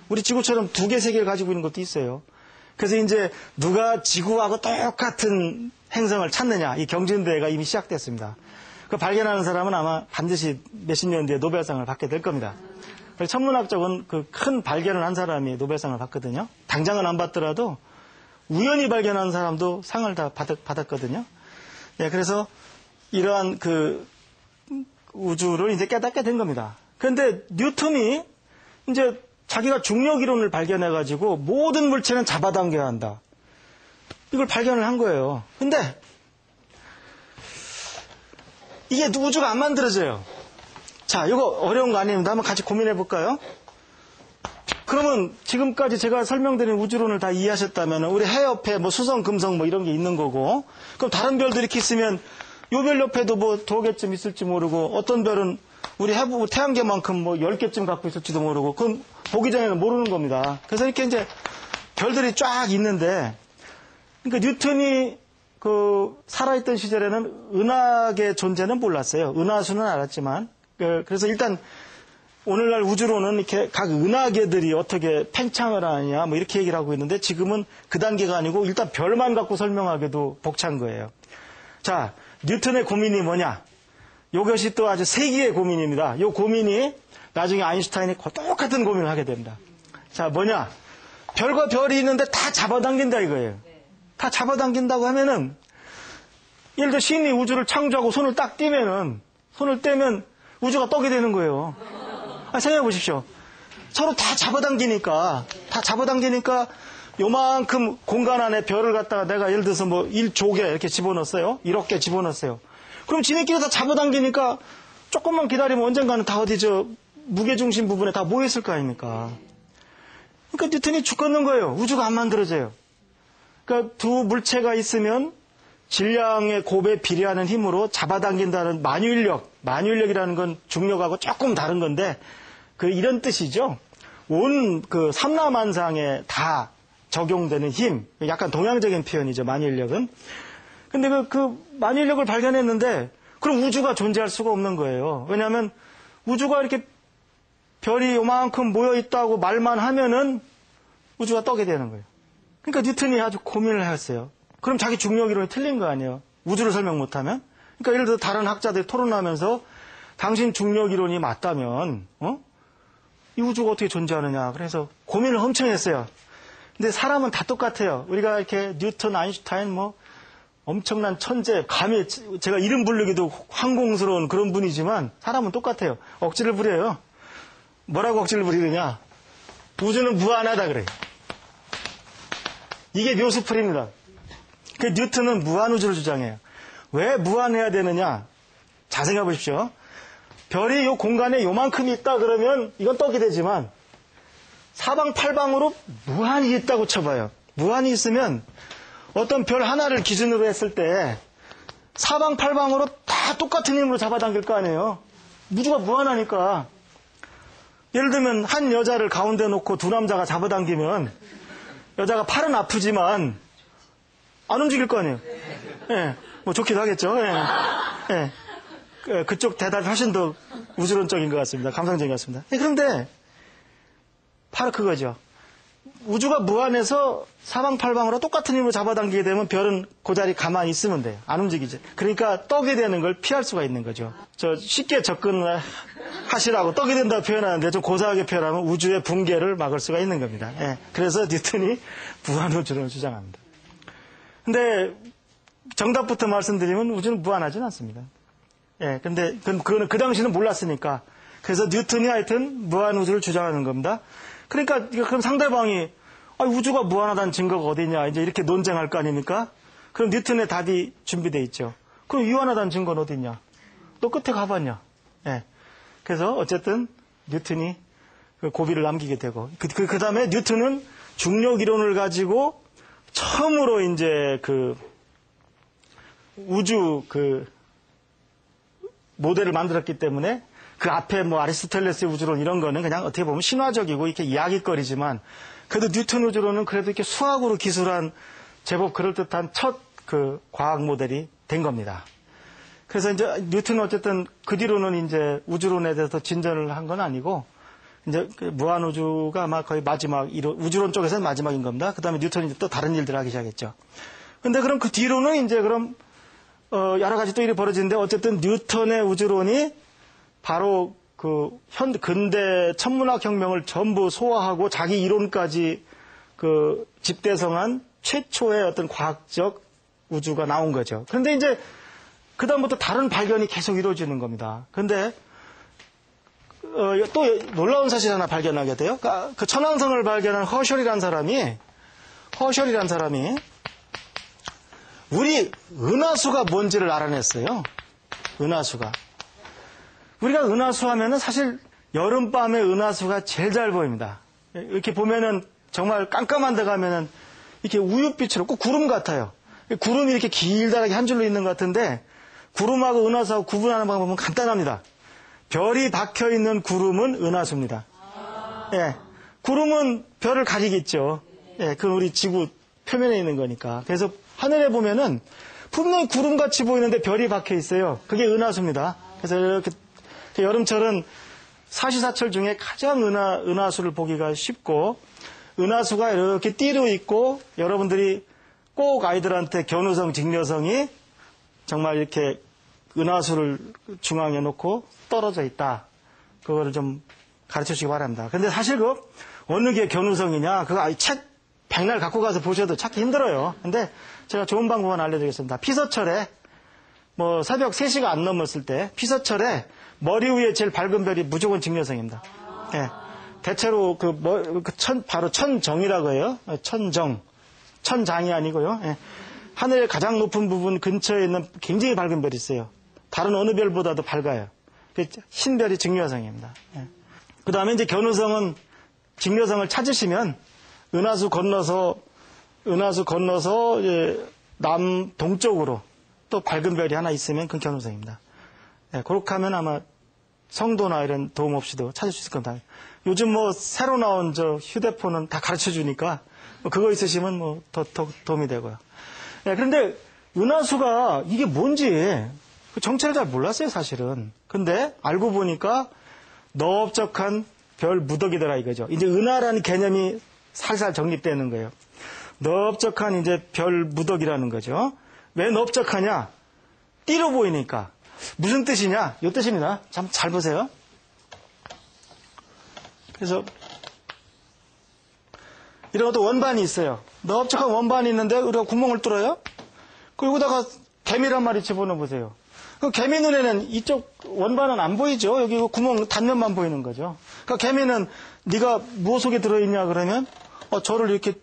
우리 지구처럼 두 개, 세 개를 가지고 있는 것도 있어요. 그래서 이제 누가 지구하고 똑같은 행성을 찾느냐, 이 경쟁대회가 이미 시작됐습니다. 그 발견하는 사람은 아마 반드시 몇십 년 뒤에 노벨상을 받게 될 겁니다. 천문학적은 그 큰 발견을 한 사람이 노벨상을 받거든요. 당장은 안 받더라도 우연히 발견한 사람도 상을 다 받았거든요. 예, 그래서 이러한 그 우주를 이제 깨닫게 된 겁니다. 그런데 뉴턴이 이제 자기가 중력 이론을 발견해가지고 모든 물체는 잡아당겨야 한다. 이걸 발견을 한 거예요. 근데 이게 우주가 안 만들어져요. 자, 이거 어려운 거 아닙니다. 한번 같이 고민해 볼까요? 그러면 지금까지 제가 설명드린 우주론을 다 이해하셨다면 우리 해 옆에 뭐 수성, 금성 뭐 이런 게 있는 거고, 그럼 다른 별들이 이렇게 있으면 요 별 옆에도 뭐 2개쯤 있을지 모르고, 어떤 별은 우리 태양계만큼 뭐 10개쯤 갖고 있을지도 모르고, 그건 보기 전에는 모르는 겁니다. 그래서 이렇게 이제 별들이 쫙 있는데, 그러니까 뉴턴이 그 살아있던 시절에는 은하계 존재는 몰랐어요. 은하수는 알았지만, 그래서 일단 오늘날 우주로는 이렇게 각 은하계들이 어떻게 팽창을 하느냐 뭐 이렇게 얘기를 하고 있는데, 지금은 그 단계가 아니고 일단 별만 갖고 설명하기도 벅찬 거예요. 자, 뉴턴의 고민이 뭐냐? 이것이 또 아주 세기의 고민입니다. 이 고민이 나중에 아인슈타인이 똑같은 고민을 하게 됩니다. 자, 뭐냐? 별과 별이 있는데 다 잡아당긴다 이거예요. 다 잡아당긴다고 하면은, 예를 들어 신이 우주를 창조하고 손을 딱 떼면은, 손을 떼면 우주가 떡이 되는 거예요. 생각해 보십시오. 서로 다 잡아당기니까 요만큼 공간 안에 별을 갖다가 내가 예를 들어서 뭐 1조개 이렇게 집어넣었어요. 1억 개 집어넣었어요. 그럼 지네끼리 다 잡아당기니까 조금만 기다리면 언젠가는 다 어디 무게중심 부분에 다 모였을 거 아닙니까? 그러니까 뉴턴이 죽겠는 거예요. 우주가 안 만들어져요. 그러니까 두 물체가 있으면 질량의 곱에 비례하는 힘으로 잡아당긴다는 만유인력이라는 건 중력하고 조금 다른 건데, 이런 뜻이죠. 온 그 삼라만상에 다 적용되는 힘, 약간 동양적인 표현이죠, 만유인력은. 근데 그 만유인력을 발견했는데, 그럼 우주가 존재할 수가 없는 거예요. 왜냐하면 우주가 이렇게 별이 요만큼 모여 있다고 말만 하면은 우주가 떡이 되는 거예요. 그러니까 뉴턴이 아주 고민을 했어요. 그럼 자기 중력 이론이 틀린 거 아니에요? 우주를 설명 못하면? 그러니까 예를 들어 다른 학자들이 토론하면서 당신 중력 이론이 맞다면 이 우주가 어떻게 존재하느냐. 그래서 고민을 엄청 했어요. 근데 사람은 다 똑같아요. 우리가 이렇게 뉴턴, 아인슈타인 뭐 엄청난 천재, 감히 제가 이름 부르기도 황공스러운 그런 분이지만 사람은 똑같아요. 억지를 부려요. 뭐라고 억지를 부리느냐? 우주는 무한하다 그래요. 이게 묘수풀입니다. 그 뉴턴은 무한우주를 주장해요. 왜 무한해야 되느냐? 잘 생각해 보십시오. 별이 요 공간에 요만큼이 있다 그러면 이건 떡이 되지만 사방팔방으로 무한히 있다고 쳐봐요. 무한히 있으면 어떤 별 하나를 기준으로 했을 때 사방팔방으로 다 똑같은 힘으로 잡아당길 거 아니에요. 우주가 무한하니까. 예를 들면 한 여자를 가운데 놓고 두 남자가 잡아당기면 여자가 팔은 아프지만 안 움직일 거 아니에요. 예, 뭐 좋기도 하겠죠. 예. 그쪽 대답이 훨씬 더 우주론적인 것 같습니다. 감상적인 것 같습니다. 그런데 바로 그거죠. 우주가 무한해서 사방팔방으로 똑같은 힘으로 잡아당기게 되면 별은 그 자리 가만히 있으면 돼요. 안 움직이죠. 그러니까 떡이 되는 걸 피할 수가 있는 거죠. 쉽게 접근을 하시라고 떡이 된다고 표현하는데 좀 고상하게 표현하면 우주의 붕괴를 막을 수가 있는 겁니다. 예. 그래서 뉴턴이 무한우주론을 주장합니다. 근데 정답부터 말씀드리면 우주는 무한하지는 않습니다. 예, 근데 그거는 그 당시는 몰랐으니까. 그래서 뉴턴이 하여튼 무한우주를 주장하는 겁니다. 그러니까 그럼 상대방이 우주가 무한하다는 증거가 어디냐 이제 이렇게 논쟁할 거 아닙니까? 그럼 뉴턴의 답이 준비되어 있죠. 그럼 유한하다는 증거는 어디 있냐? 너 끝에 가봤냐? 예. 그래서 어쨌든 뉴턴이 그 고비를 남기게 되고 그 다음에 뉴턴은 중력 이론을 가지고 처음으로 이제 그 우주 그 모델을 만들었기 때문에 그 앞에 뭐 아리스토텔레스의 우주론 이런 거는 그냥 어떻게 보면 신화적이고 이렇게 이야기거리지만 그래도 뉴턴 우주론은 그래도 이렇게 수학으로 기술한 제법 그럴듯한 첫 그 과학 모델이 된 겁니다. 그래서 이제 뉴턴은 어쨌든 그 뒤로는 이제 우주론에 대해서 진전을 한 건 아니고 이제 그 무한우주가 아마 거의 마지막, 우주론 쪽에서는 마지막인 겁니다. 그 다음에 뉴턴이 또 다른 일들을 하기 시작했죠. 근데 그럼 그 뒤로는 이제 그럼, 여러 가지 또 일이 벌어지는데 어쨌든 뉴턴의 우주론이 바로 근대 천문학 혁명을 전부 소화하고 자기 이론까지 집대성한 최초의 어떤 과학적 우주가 나온 거죠. 그런데 이제 그다음부터 다른 발견이 계속 이루어지는 겁니다. 근데 또 놀라운 사실 하나 발견하게 돼요. 그 천왕성을 발견한 허셜이라는 사람이 우리 은하수가 뭔지를 알아냈어요. 은하수가. 우리가 은하수 하면은 사실 여름밤에 은하수가 제일 잘 보입니다. 이렇게 보면은 정말 깜깜한 데 가면은 이렇게 우윳빛으로 꼭 구름 같아요. 구름이 이렇게 길다랗게 한 줄로 있는 것 같은데 구름하고 은하수하고 구분하는 방법은 간단합니다. 별이 박혀 있는 구름은 은하수입니다. 예. 구름은 별을 가리겠죠. 예. 그건 우리 지구 표면에 있는 거니까. 그래서 하늘에 보면은 분명히 구름같이 보이는데 별이 박혀 있어요. 그게 은하수입니다. 그래서 이렇게 여름철은 사시사철 중에 가장 은하수를 보기가 쉽고 은하수가 이렇게 띠로 있고 여러분들이 꼭 아이들한테 견우성, 직녀성이 정말 이렇게 은하수를 중앙에 놓고 떨어져 있다. 그거를 좀 가르쳐 주시기 바랍니다. 근데 사실 어느 게 견우성이냐 그거 책 백날 갖고 가서 보셔도 찾기 힘들어요. 근데 제가 좋은 방법은 알려드리겠습니다. 피서철에 새벽 3시가 안 넘었을 때 피서철에 머리 위에 제일 밝은 별이 무조건 직녀성입니다. 예. 대체로 바로 천정이라고 해요. 천장이 아니고요. 예. 하늘의 가장 높은 부분 근처에 있는 굉장히 밝은 별이 있어요. 다른 어느 별보다도 밝아요. 흰 별이 직녀성입니다. 예. 그 다음에 이제 견우성은 직녀성을 찾으시면 은하수 건너서 동쪽으로 또 밝은 별이 하나 있으면 그건 견우성입니다. 네, 그렇게 하면 아마 성도나 이런 도움 없이도 찾을 수 있을 겁니다. 요즘 새로 나온 휴대폰은 다 가르쳐 주니까 그거 있으시면 더 도움이 되고요. 네, 그런데 은하수가 이게 뭔지 정체를 잘 몰랐어요, 사실은. 근데 알고 보니까 넓적한 별 무더기더라 이거죠. 이제 은하라는 개념이 살살 정립되는 거예요. 넓적한 이제 별 무더기라는 거죠. 왜 넓적하냐? 띠로 보이니까. 무슨 뜻이냐? 이 뜻입니다. 잘 보세요. 그래서 이런 것도 원반이 있어요. 넓적한 원반이 있는데 우리가 구멍을 뚫어요. 그리고다가 개미를 한 마리 집어넣어 보세요. 그 개미 눈에는 이쪽 원반은 안 보이죠. 여기 구멍 단면만 보이는 거죠. 그러니까 개미는 네가 무엇 속에 들어있냐 그러면 저를 이렇게